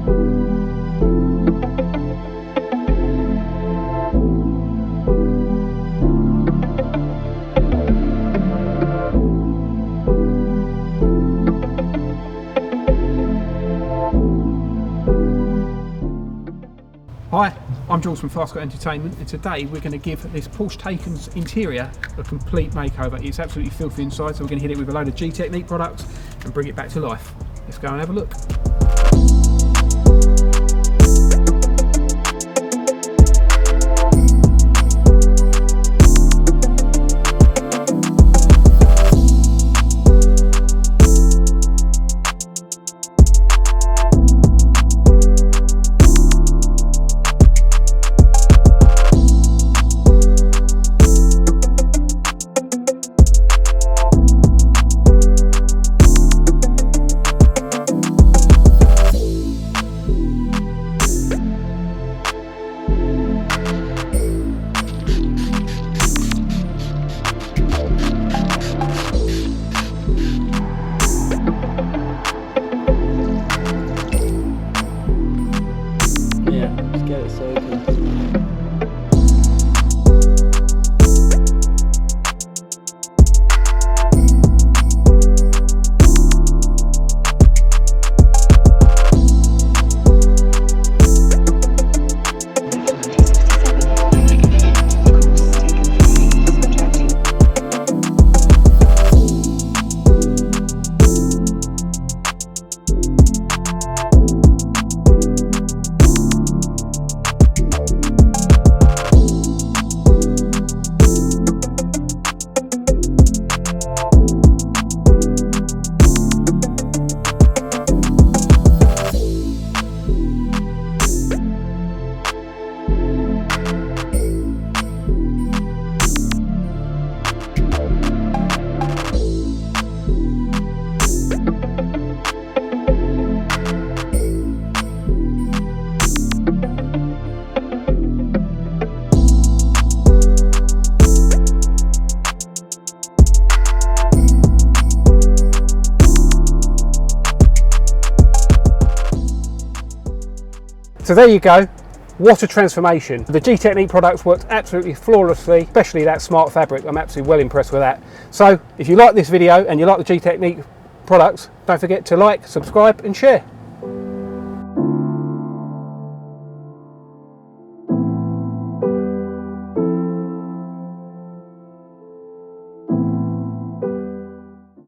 Hi, I'm Jules from Fast Car Entertainment, and today we're going to give this Porsche Taycan's interior a complete makeover. It's absolutely filthy inside, so we're going to hit it with a load of Gtechniq products and bring it back to life. Let's go and have a look. So there you go, what a transformation. The Gtechniq products worked absolutely flawlessly, especially that smart fabric. I'm absolutely well impressed with that. So if you like this video and you like the Gtechniq products, don't forget to like, subscribe and share.